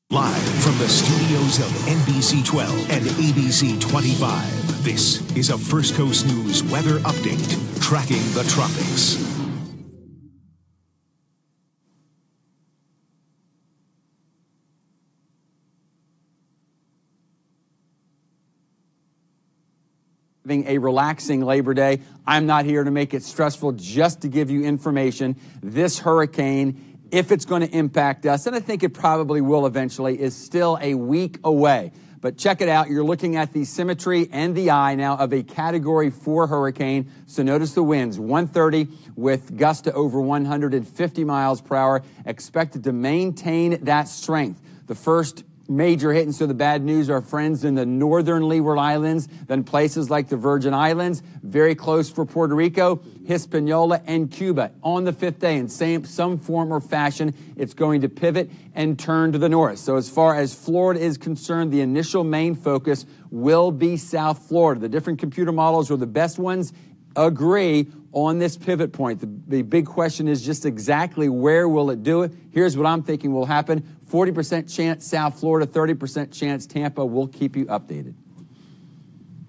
Live from the studios of NBC 12 and ABC 25, this is a First Coast News weather update, tracking the tropics. Having a relaxing Labor Day. I'm not here to make it stressful, just to give you information. This hurricane, if it's going to impact us, and I think it probably will eventually, is still a week away. But check it out. You're looking at the symmetry and the eye now of a Category 4 hurricane. So notice the winds, 130 with gusts to over 150 miles per hour, expected to maintain that strength. The first major hit, and so the bad news, our friends in the northern Leeward Islands, then places like the Virgin Islands, very close for Puerto Rico, Hispaniola, and Cuba. On the fifth day, in some form or fashion, it's going to pivot and turn to the north. So as far as Florida is concerned, the initial main focus will be South Florida. The different computer models are the best ones agree on this pivot point. The big question is just exactly where will it do it? Here's what I'm thinking will happen. 40% chance South Florida, 30% chance Tampa. We'll keep you updated.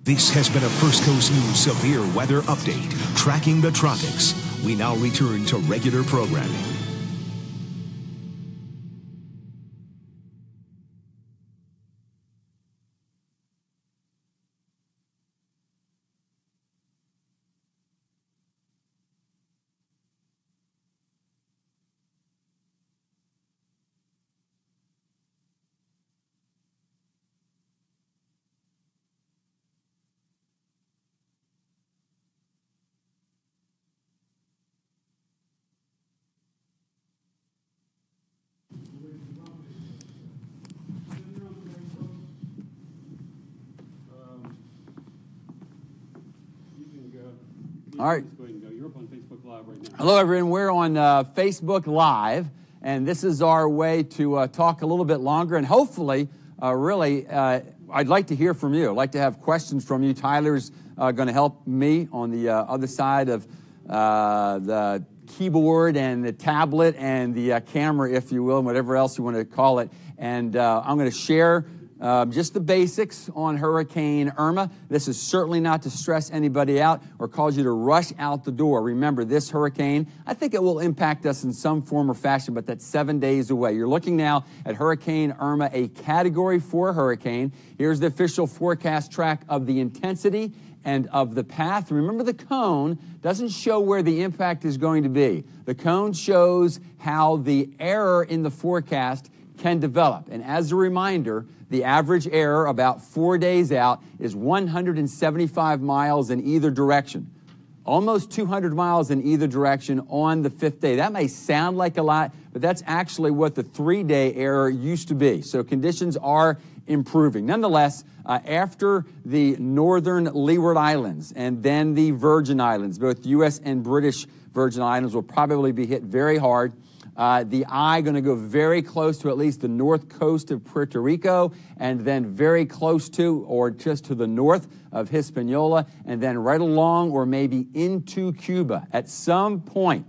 This has been a First Coast News severe weather update, tracking the tropics. We now return to regular programming. All right. You're up on Facebook Live right now. Hello, everyone. We're on Facebook Live, and this is our way to talk a little bit longer, and hopefully, I'd like to hear from you. I'd like to have questions from you. Tyler's going to help me on the other side of the keyboard and the tablet and the camera, if you will, and whatever else you want to call it. And I'm going to share just the basics on Hurricane Irma. This is certainly not to stress anybody out or cause you to rush out the door. Remember, this hurricane, I think it will impact us in some form or fashion, but that's 7 days away. You're looking now at Hurricane Irma, a Category 4 hurricane. Here's the official forecast track of the intensity and of the path. Remember, the cone doesn't show where the impact is going to be. The cone shows how the error in the forecast can develop. And as a reminder, the average error about 4 days out is 175 miles in either direction. Almost 200 miles in either direction on the fifth day. That may sound like a lot, but that's actually what the 3-day error used to be. So conditions are improving. Nonetheless, after the northern Leeward Islands and then the Virgin Islands, both U.S. and British Virgin Islands will probably be hit very hard. The eye going to go very close to at least the north coast of Puerto Rico, and then very close to or just to the north of Hispaniola, and then right along or maybe into Cuba. At some point,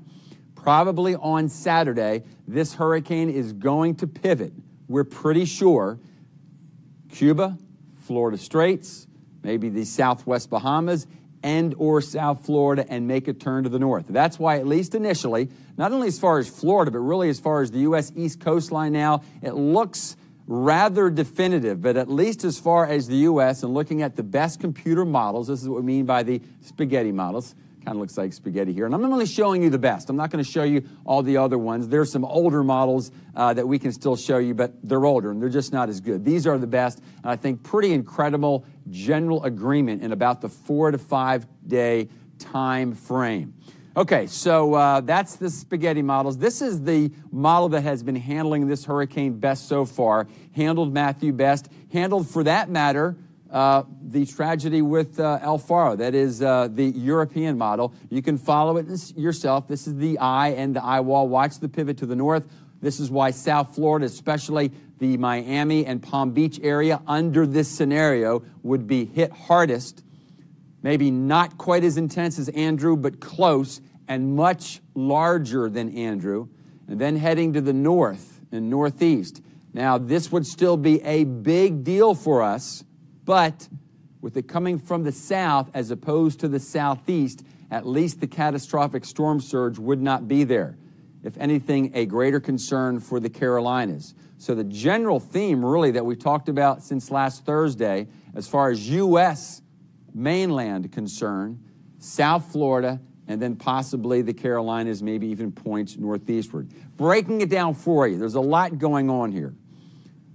probably on Saturday, this hurricane is going to pivot. We're pretty sure Cuba, Florida Straits, maybe the Southwest Bahamas, and or South Florida, and make a turn to the north. That's why, at least initially, not only as far as Florida, but really as far as the U.S. East coastline now, it looks rather definitive, but at least as far as the U.S. and looking at the best computer models, this is what we mean by the spaghetti models. Kind of looks like spaghetti here. And I'm only showing you the best. I'm not going to show you all the other ones. There's some older models that we can still show you, but they're older and they're just not as good. These are the best, and I think pretty incredible general agreement in about the 4 to 5 day time frame. Okay, so that's the spaghetti models. This is the model that has been handling this hurricane best so far. Handled Matthew best. Handled, for that matter, the tragedy with El Faro. That is the European model. You can follow it yourself. This is the eye and the eye wall. Watch the pivot to the north. This is why South Florida, especially the Miami and Palm Beach area, under this scenario would be hit hardest. Maybe not quite as intense as Andrew, but close, and much larger than Andrew. And then heading to the north and northeast, Now, this would still be a big deal for us, but with it coming from the south as opposed to the southeast, at least the catastrophic storm surge would not be there. If anything, a greater concern for the Carolinas. So the general theme, really, that we talked about since last Thursday, as far as U.S. mainland concern, South Florida, and then possibly the Carolinas, maybe even points northeastward. Breaking it down for you, there's a lot going on here.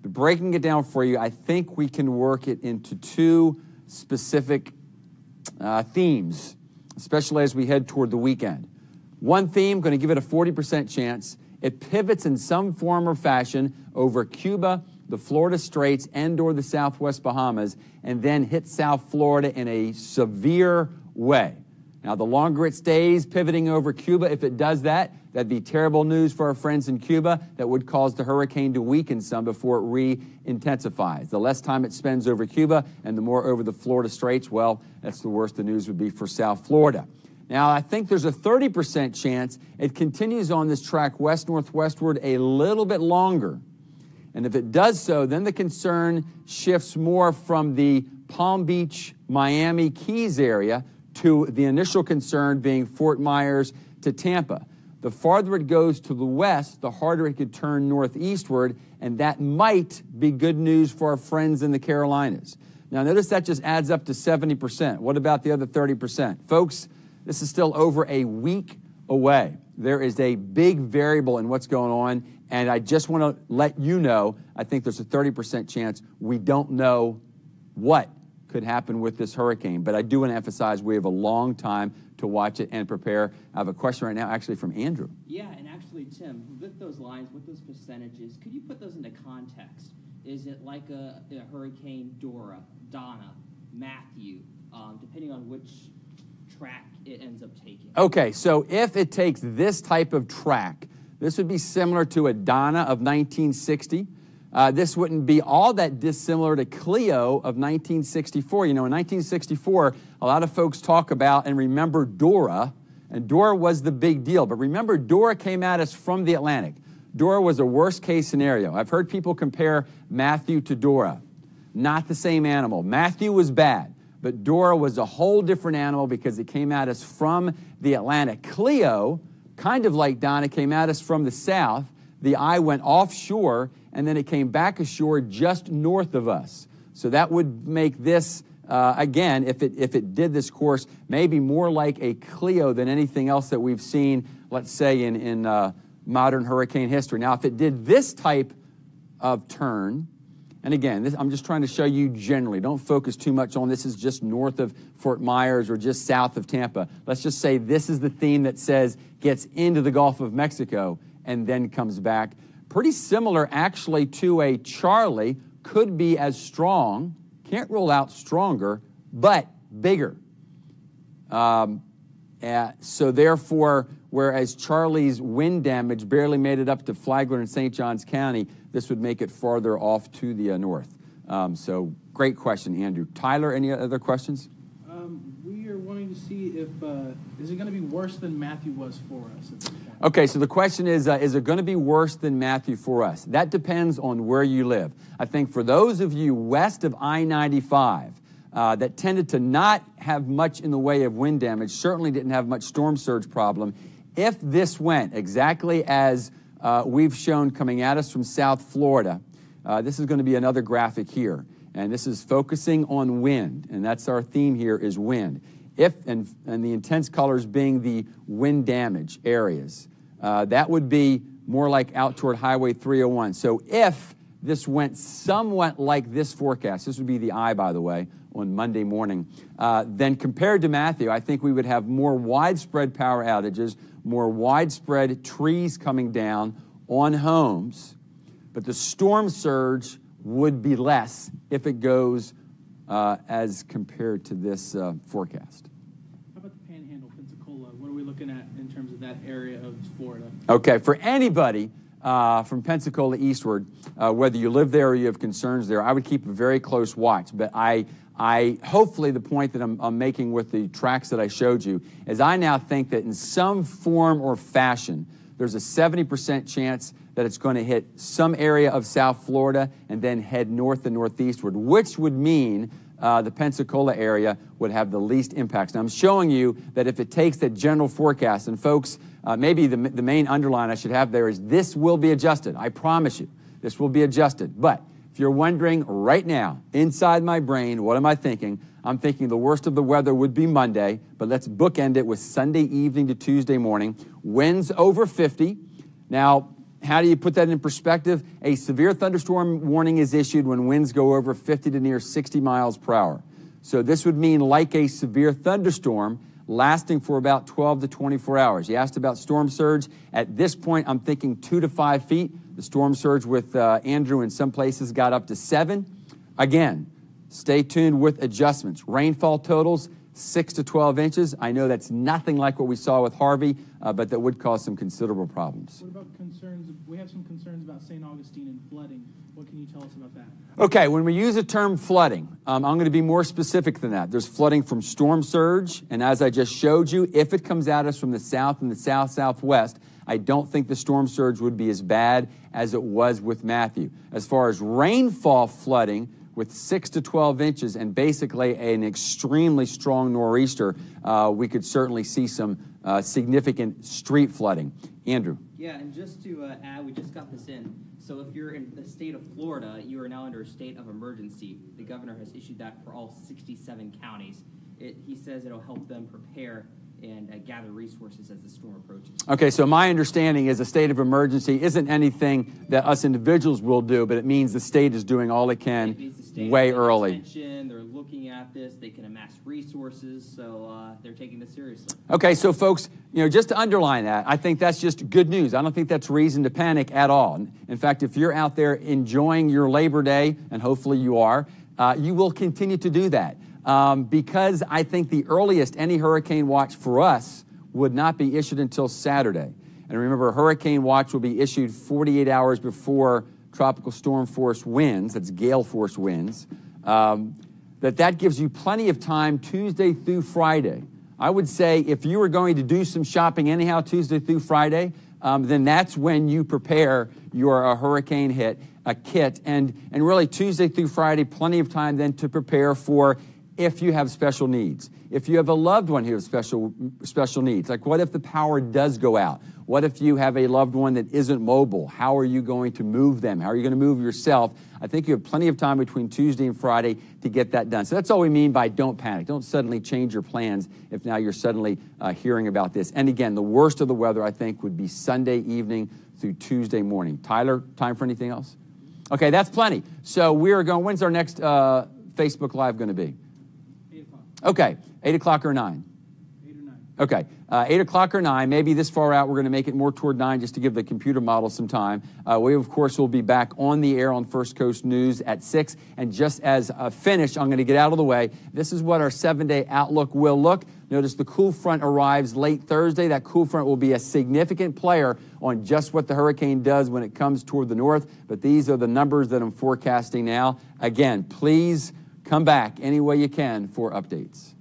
But breaking it down for you, I think we can work it into two specific themes, especially as we head toward the weekend. One theme, going to give it a 40% chance. It pivots in some form or fashion over Cuba, the Florida Straits, and/or the Southwest Bahamas, and then hits South Florida in a severe way. Now, the longer it stays pivoting over Cuba, if it does that, that'd be terrible news for our friends in Cuba. That would cause the hurricane to weaken some before it re-intensifies. The less time it spends over Cuba and the more over the Florida Straits, well, that's the worse the news would be for South Florida. Now, I think there's a 30% chance it continues on this track west-northwestward a little bit longer. And if it does so, then the concern shifts more from the Palm Beach, Miami, Keys area to the initial concern being Fort Myers to Tampa. The farther it goes to the west, the harder it could turn northeastward, and that might be good news for our friends in the Carolinas. Now, notice that just adds up to 70%. What about the other 30%? Folks, this is still over a week away. There is a big variable in what's going on, and I just want to let you know, I think there's a 30% chance we don't know what could happen with this hurricane. But I do want to emphasize we have a long time to watch it and prepare. I have a question right now actually from Andrew. Yeah, and actually, Tim, with those lines, with those percentages, could you put those into context? Is it like a Hurricane Dora, Donna, Matthew, depending on which track it ends up taking? Okay, so if it takes this type of track, this would be similar to a Donna of 1960. This wouldn't be all that dissimilar to Cleo of 1964. You know, in 1964, a lot of folks talk about and remember Dora, and Dora was the big deal. But remember, Dora came at us from the Atlantic. Dora was a worst-case scenario. I've heard people compare Matthew to Dora. Not the same animal. Matthew was bad, but Dora was a whole different animal because it came at us from the Atlantic. Cleo, kind of like Donna, came at us from the south. The eye went offshore, and then it came back ashore just north of us. So that would make this, again, if it did this course, maybe more like a Cleo than anything else that we've seen, let's say, in modern hurricane history. Now, if it did this type of turn, and again, I'm just trying to show you generally. Don't focus too much on this is just north of Fort Myers or just south of Tampa. Let's just say this is the theme that says gets into the Gulf of Mexico and then comes back. Pretty similar, actually, to a Charlie. Could be as strong. Can't rule out stronger, but bigger. So therefore, whereas Charlie's wind damage barely made it up to Flagler and St. Johns County, this would make it farther off to the north. So great question, Andrew. Tyler, any other questions? We are wanting to see if, is it going to be worse than Matthew was for us at this point? Okay, so the question is it going to be worse than Matthew for us? That depends on where you live. I think for those of you west of I-95 that tended to not have much in the way of wind damage, certainly didn't have much storm surge problem, if this went exactly as we've shown coming at us from South Florida, this is going to be another graphic here. And this is focusing on wind, and that's our theme here is wind. And the intense colors being the wind damage areas. That would be more like out toward Highway 301. So if this went somewhat like this forecast, this would be the eye, by the way, on Monday morning, then compared to Matthew, I think we would have more widespread power outages, more widespread trees coming down on homes, but the storm surge would be less if it goes as compared to this forecast. How about the Panhandle, Pensacola? What are we looking at in terms of that area of Florida? Okay, for anybody from Pensacola eastward, whether you live there or you have concerns there, I would keep a very close watch. But I hopefully the point that I'm making with the tracks that I showed you is I now think that in some form or fashion, there's a 70% chance that it's going to hit some area of South Florida and then head north and northeastward, which would mean the Pensacola area would have the least impacts. Now, I'm showing you that if it takes that general forecast, and folks, maybe the main underline I should have there is this will be adjusted. I promise you, this will be adjusted. But if you're wondering right now, inside my brain, what am I thinking? I'm thinking the worst of the weather would be Monday, but let's bookend it with Sunday evening to Tuesday morning. Winds over 50. Now, how do you put that in perspective? A severe thunderstorm warning is issued when winds go over 50 to near 60 miles per hour. So this would mean like a severe thunderstorm lasting for about 12 to 24 hours. You asked about storm surge. At this point, I'm thinking 2 to 5 feet. The storm surge with Andrew in some places got up to 7. Again, stay tuned with adjustments. Rainfall totals, 6 to 12 inches. I know that's nothing like what we saw with Harvey, but that would cause some considerable problems. What about concerns? We have some concerns about St. Augustine and flooding. What can you tell us about that? Okay, when we use the term flooding, I'm going to be more specific than that. There's flooding from storm surge, and as I just showed you, if it comes at us from the south and the south-southwest, I don't think the storm surge would be as bad as it was with Matthew. As far as rainfall flooding, with 6 to 12 inches and basically an extremely strong nor'easter, we could certainly see some significant street flooding. Andrew. Yeah, and just to add, we just got this in. So if you're in the state of Florida, you are now under a state of emergency. The governor has issued that for all 67 counties. He says it'll help them prepare and gather resources as the storm approaches. Okay, so my understanding is a state of emergency isn't anything that us individuals will do, but it means the state is doing all it can way early. They're looking at this. They can amass resources, so they're taking this seriously. Okay, so folks, just to underline that, I think that's just good news. I don't think that's reason to panic at all. In fact, if you're out there enjoying your Labor Day, and hopefully you are, you will continue to do that. Because I think the earliest any hurricane watch for us would not be issued until Saturday. And remember, a hurricane watch will be issued 48 hours before tropical storm force winds, that's gale force winds, that gives you plenty of time Tuesday through Friday. I would say if you were going to do some shopping anyhow Tuesday through Friday, then that's when you prepare your hurricane kit. And really Tuesday through Friday, plenty of time then to prepare for if you have special needs. If you have a loved one who has special needs, like what if the power does go out? What if you have a loved one that isn't mobile? How are you going to move them? How are you going to move yourself? I think you have plenty of time between Tuesday and Friday to get that done. So that's all we mean by don't panic. Don't suddenly change your plans if now you're suddenly hearing about this. And again, the worst of the weather, I think, would be Sunday evening through Tuesday morning. Tyler, time for anything else? Okay, that's plenty. So we are going, when's our next Facebook Live going to be? 8 o'clock. Okay, 8 o'clock or 9? 8 or 9. Okay, 8 o'clock or 9, maybe this far out, we're going to make it more toward 9 just to give the computer model some time. We, of course, will be back on the air on First Coast News at 6. And just as a finish, I'm going to get out of the way. This is what our 7-day outlook will look. Notice the cool front arrives late Thursday. That cool front will be a significant player on just what the hurricane does when it comes toward the north. But these are the numbers that I'm forecasting now. Again, please come back any way you can for updates.